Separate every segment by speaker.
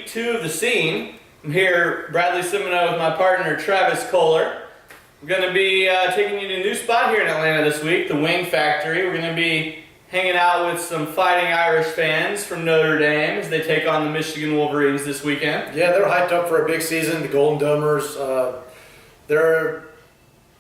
Speaker 1: week 2 of the Scene. I'm here, Bradley Semino, with my partner Travis Kohler. We're going to be taking you to a new spot here in Atlanta this week, the Wing Factory. We're going to be hanging out with some Fighting Irish fans from Notre Dame as they take on the Michigan Wolverines this weekend.
Speaker 2: Yeah, they're hyped up for a big season. The Golden Domers, they're a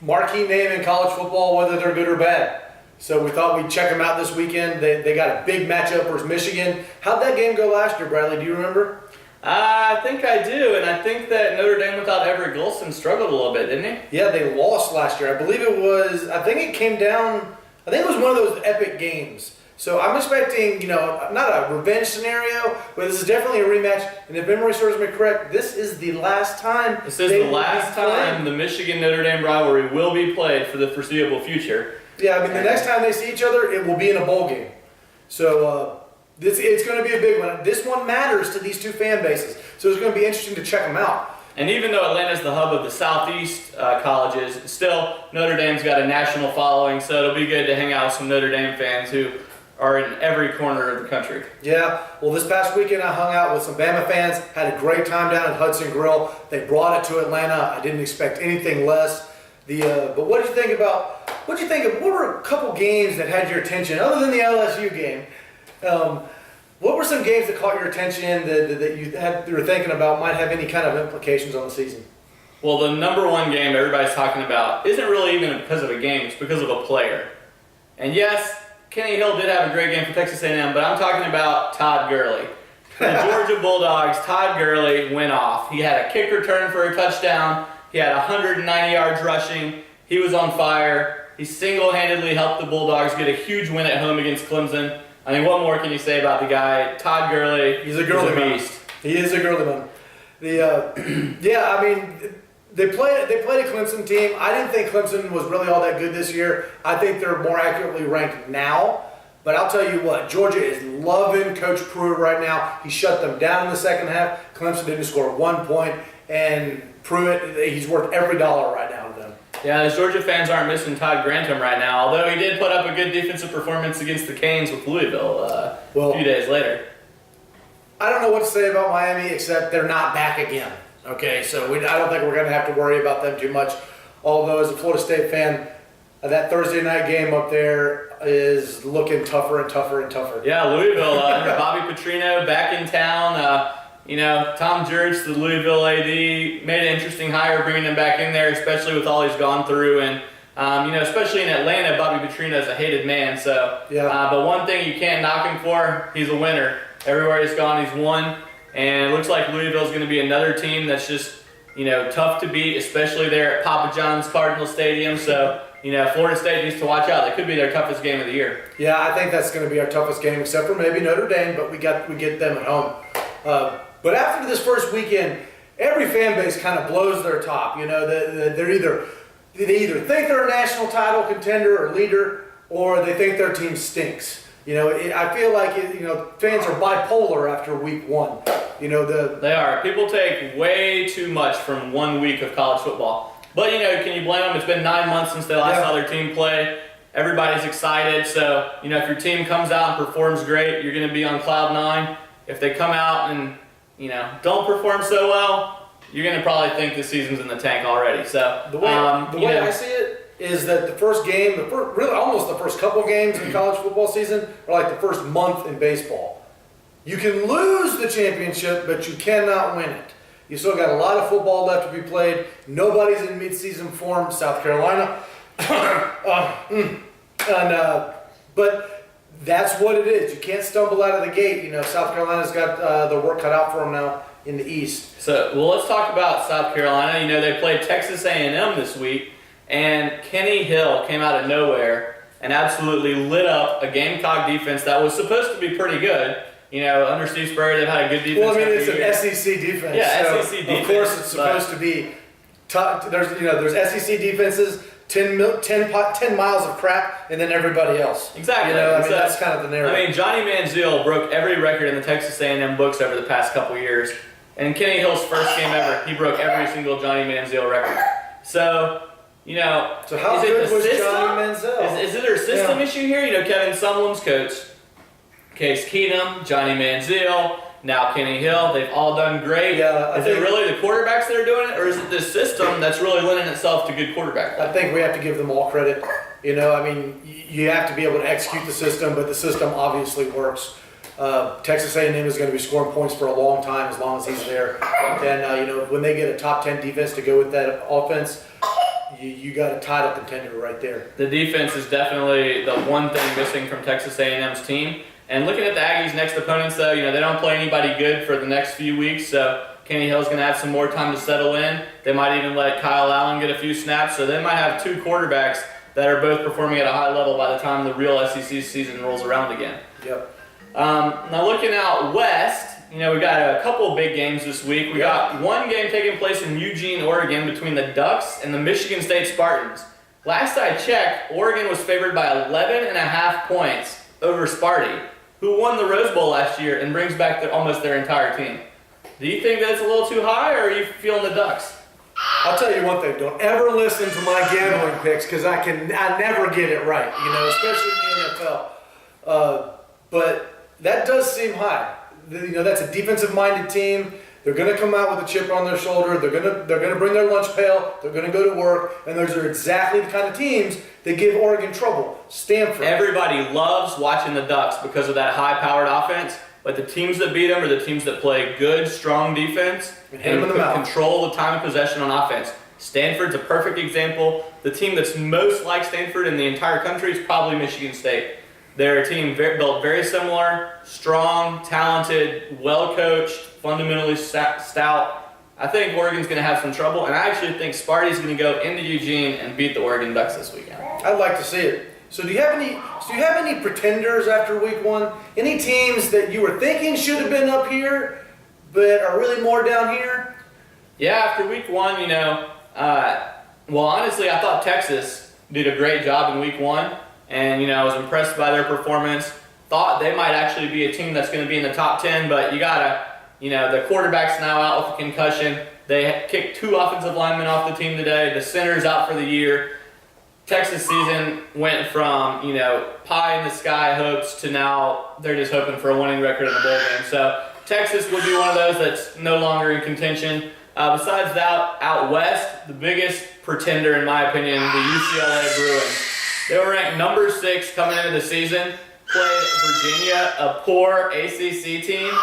Speaker 2: marquee name in college football, whether they're good or bad. So we thought we'd check them out this weekend. They got a big matchup versus Michigan. How'd that game go last year, Bradley? Do you remember?
Speaker 1: I think I do, and I think that Notre Dame without Everett Golson struggled a little bit, didn't he?
Speaker 2: Yeah, they lost last year. I believe it was, I think it came down, I think it was one of those epic games. So I'm expecting, not a revenge scenario, but this is definitely a rematch. And if memory serves me correct, this is the last time.
Speaker 1: This is the last time the Michigan-Notre Dame rivalry will be played for the foreseeable future.
Speaker 2: Yeah, I mean, the next time they see each other, it will be in a bowl game. So it's going to be a big one. This one matters to these two fan bases, so it's going to be interesting to check them out.
Speaker 1: And even though Atlanta's the hub of the Southeast colleges, still Notre Dame's got a national following, so it'll be good to hang out with some Notre Dame fans who are in every corner of the country.
Speaker 2: Yeah, well, this past weekend I hung out with some Bama fans, had a great time down at Hudson Grill. They brought it to Atlanta. I didn't expect anything less. But what did you think about? What were a couple games that had your attention other than the LSU game? What were some games that caught your attention that you were thinking about might have any kind of implications on the season?
Speaker 1: Well, the number one game everybody's talking about isn't really even because of a game; it's because of a player. And yes, Kenny Hill did have a great game for Texas A&M, but I'm talking about Todd Gurley. The Georgia Bulldogs, Todd Gurley went off. He had a kick return for a touchdown. He had 190 yards rushing. He was on fire. He single-handedly helped the Bulldogs get a huge win at home against Clemson. I mean, what more can you say about the guy? Todd Gurley,
Speaker 2: he's a beast. He is a girly man. Yeah, I mean, they played a Clemson team. I didn't think Clemson was really all that good this year. I think they're more accurately ranked now. But I'll tell you what, Georgia is loving Coach Pruitt right now. He shut them down in the second half. Clemson didn't score 1 point, and Pruitt, he's worth every dollar right now to them.
Speaker 1: Yeah, the Georgia fans aren't missing Todd Grantham right now, although he did put up a good defensive performance against the Canes with Louisville a few days later.
Speaker 2: I don't know what to say about Miami except they're not back again. Okay, so I don't think we're going to have to worry about them too much. Although, as a Florida State fan, that Thursday night game up there is looking tougher and tougher and tougher.
Speaker 1: Yeah, Louisville, under Bobby Petrino back in town. Tom Jurich, the Louisville AD, made an interesting hire bringing him back in there, especially with all he's gone through. And, especially in Atlanta, Bobby Petrino is a hated man. So,
Speaker 2: yeah.
Speaker 1: But one thing you can't knock him for, he's a winner. Everywhere he's gone, he's won. And it looks like Louisville's going to be another team that's just, tough to beat, especially there at Papa John's Cardinal Stadium. So, Florida State needs to watch out. That could be their toughest game of the year.
Speaker 2: Yeah, I think that's going to be our toughest game, except for maybe Notre Dame, but we get them at home. But after this first weekend, every fan base kind of blows their top. They either think they're a national title contender or leader, or they think their team stinks. I feel like fans are bipolar after week 1.
Speaker 1: They are. People take way too much from 1 week of college football. But, can you blame them? It's been 9 months since they last saw their team play. Everybody's excited. So, if your team comes out and performs great, you're going to be on cloud 9. If they come out and, don't perform so well, you're going to probably think the season's in the tank already. So
Speaker 2: the way I see it is that the first game, really almost the first couple games in college football season are like the first month in baseball. You can lose the championship, but you cannot win it. You still got a lot of football left to be played. Nobody's in midseason form. South Carolina, but that's what it is. You can't stumble out of the gate. South Carolina's got the work cut out for them now in the East.
Speaker 1: So, let's talk about South Carolina. They played Texas A&M this week, and Kenny Hill came out of nowhere and absolutely lit up a Gamecock defense that was supposed to be be good. Under Steve Spurrier, they've had a good defense.
Speaker 2: Well, I mean, it's an SEC defense.
Speaker 1: Yeah,
Speaker 2: so
Speaker 1: SEC defense.
Speaker 2: Of course, it's supposed to be tough. There's SEC defenses, 10 miles of crap, and then everybody else.
Speaker 1: Exactly.
Speaker 2: That's kind of the narrative.
Speaker 1: Johnny Manziel broke every record in the Texas A&M books over the past couple years. And in Kenny Hill's first game ever, he broke every single Johnny Manziel record. So,
Speaker 2: so how good was Johnny Manziel?
Speaker 1: Is it their system issue here? Kevin Sumlin's coach, Case Keenum, Johnny Manziel. Now Kenny Hill, they've all done great.
Speaker 2: Yeah,
Speaker 1: is it really the quarterbacks that are doing it, or is it this system that's really lending itself to good quarterback play?
Speaker 2: I think we have to give them all credit. You know, I mean, you have to be able to execute the system, but the system obviously works. Texas A&M is going to be scoring points for a long time as long as he's there. And, you know, when they get a top 10 defense to go with that offense, you got a title contender right there.
Speaker 1: The defense is definitely the one thing missing from Texas A&M's team. And looking at the Aggies' next opponents, though, you know, they don't play anybody good for the next few weeks, so Kenny Hill's going to have some more time to settle in. They might even let Kyle Allen get a few snaps, so they might have two quarterbacks that are both performing at a high level by the time the real SEC season rolls around again.
Speaker 2: Yep.
Speaker 1: Now looking out west, you know, we got a couple of big games this week. We got one game taking place in Eugene, Oregon between the Ducks and the Michigan State Spartans. Last I checked, Oregon was favored by 11.5 points over Sparty, who won the Rose Bowl last year and brings back almost their entire team. Do you think that's a little too high, or are you feeling the Ducks?
Speaker 2: I'll tell you one thing, don't ever listen to my gambling picks because I never get it right, you know, especially in the NFL. But that does seem high. You know, that's a defensive-minded team. They're going to come out with a chip on their shoulder. They're going to bring their lunch pail. They're going to go to work. And those are exactly the kind of teams that give Oregon trouble. Stanford.
Speaker 1: Everybody loves watching the Ducks because of that high-powered offense. But the teams that beat them are the teams that play good, strong defense and control the time of possession on offense. Stanford's a perfect example. The team that's most like Stanford in the entire country is probably Michigan State. They're a team built very similar, strong, talented, well-coached, fundamentally stout. I think Oregon's going to have some trouble, and I actually think Sparty's going to go into Eugene and beat the Oregon Ducks this weekend.
Speaker 2: I'd like to see it. So do you have any pretenders after week one? Any teams that you were thinking should have been up here, but are really more down here?
Speaker 1: Yeah, after week one, you know, well, honestly, I thought Texas did a great job in week one. And, you know, I was impressed by their performance. Thought they might actually be a team that's going to be in the top 10, but you got to, you know, the quarterback's now out with a concussion. They kicked 2 offensive linemen off the team today. The center's out for the year. Texas season went from, you know, pie in the sky hopes to now they're just hoping for a winning record in the bowl game. So Texas would be one of those that's no longer in contention. Besides that, out west, the biggest pretender, in my opinion, the UCLA Bruins. They were ranked number 6 coming into the season, played Virginia, a poor ACC team,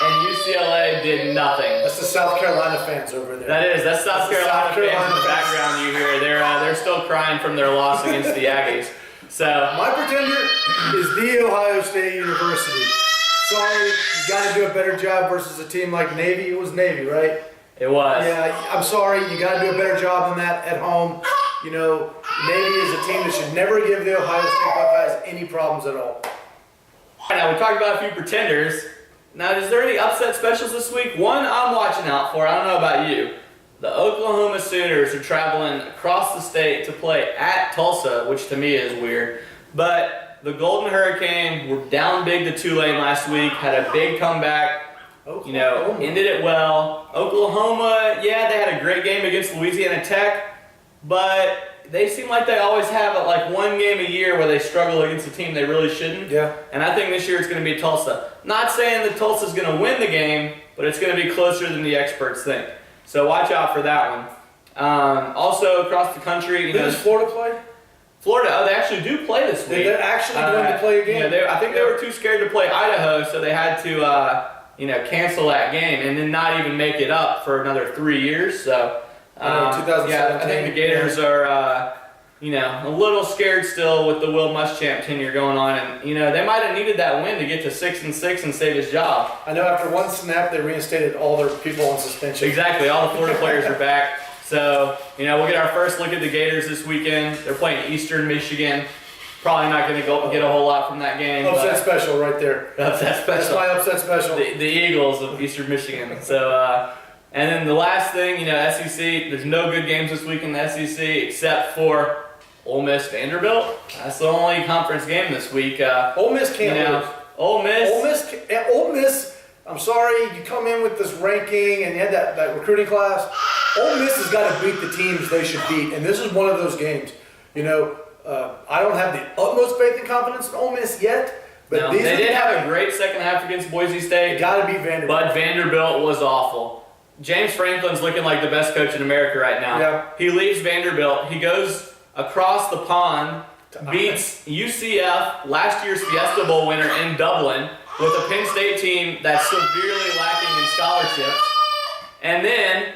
Speaker 1: and UCLA did nothing.
Speaker 2: That's the South Carolina fans over there.
Speaker 1: That's South Carolina fans in the background you hear. They're still crying from their loss against the Aggies. So
Speaker 2: my pretender is The Ohio State University. Sorry, you got to do a better job versus a team like Navy. It was Navy, right?
Speaker 1: It was.
Speaker 2: Yeah, I'm sorry, you got to do a better job than that at home. You know, Navy is a team that should never give the Ohio State Buckeyes any problems at all.
Speaker 1: Now, we talked about a few pretenders. Now, is there any upset specials this week? One I'm watching out for. I don't know about you. The Oklahoma Sooners are traveling across the state to play at Tulsa, which to me is weird. But the Golden Hurricane were down big to Tulane last week, had a big comeback. You know, ended it well. Oklahoma, yeah, they had a great game against Louisiana Tech. But they seem like they always have like one game a year where they struggle against a team they really shouldn't.
Speaker 2: Yeah.
Speaker 1: And I think this year it's going to be Tulsa. Not saying that Tulsa's going to win the game, but it's going to be closer than the experts think. So watch out for that one. Also across the country, you know,
Speaker 2: does Florida play?
Speaker 1: Florida, they actually do play this week.
Speaker 2: They're actually going to play a game.
Speaker 1: You know, I think they were too scared to play Idaho, so they had to you know, cancel that game and then not even make it up for another 3 years. So.
Speaker 2: 2017.
Speaker 1: Yeah, I think the Gators are, you know, a little scared still with the Will Muschamp tenure going on, and you know they might have needed that win to get to 6-6 and save his job.
Speaker 2: I know after one snap they reinstated all their people on suspension.
Speaker 1: Exactly, all the Florida players are back. So you know we'll get our first look at the Gators this weekend. They're playing Eastern Michigan. Probably not going to get a whole lot from that game.
Speaker 2: Upset special right there.
Speaker 1: Upset special.
Speaker 2: That's my upset special.
Speaker 1: The Eagles of Eastern Michigan. So. And then the last thing, you know, SEC, there's no good games this week in the SEC except for Ole Miss Vanderbilt. That's the only conference game this week.
Speaker 2: Ole Miss can't lose.
Speaker 1: Ole
Speaker 2: Miss, I'm sorry, you come in with this ranking and you had that recruiting class. Ole Miss has got to beat the teams they should beat, and this is one of those games. You know, I don't have the utmost faith and confidence in Ole Miss yet, But
Speaker 1: No,
Speaker 2: these
Speaker 1: they
Speaker 2: are
Speaker 1: did have a great second half against Boise State,
Speaker 2: got to beat Vanderbilt.
Speaker 1: but Vanderbilt was awful. James Franklin's looking like the best coach in America right now.
Speaker 2: Yeah.
Speaker 1: He leaves Vanderbilt. He goes across the pond, beats UCF, last year's Fiesta Bowl winner in Dublin, with a Penn State team that's severely lacking in scholarships. And then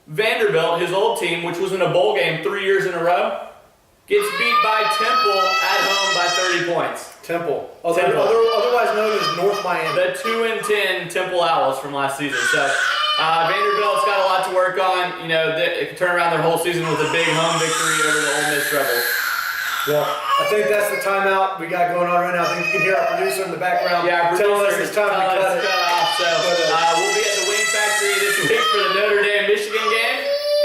Speaker 1: Vanderbilt, his old team, which was in a bowl game 3 years in a row, gets beat by Temple at home by 30 points.
Speaker 2: Temple.
Speaker 1: Temple.
Speaker 2: Otherwise known as North Miami.
Speaker 1: The 2-10 Temple Owls from last season. So Vanderbilt's got a lot to work on. You know, they could turn around their whole season with a big home victory over the Ole Miss Rebels.
Speaker 2: Well, I think that's the timeout we got going on right now. I think you can hear our producer in the background telling us it's time to cut it.
Speaker 1: Off. So we'll be at the Wing Factory this week for the Notre Dame Michigan game.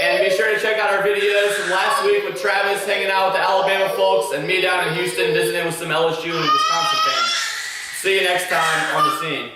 Speaker 1: And be sure to check out our videos from last week with Travis hanging out with the Alabama folks and me down in Houston visiting with some LSU and Wisconsin fans. See you next time on The Scene.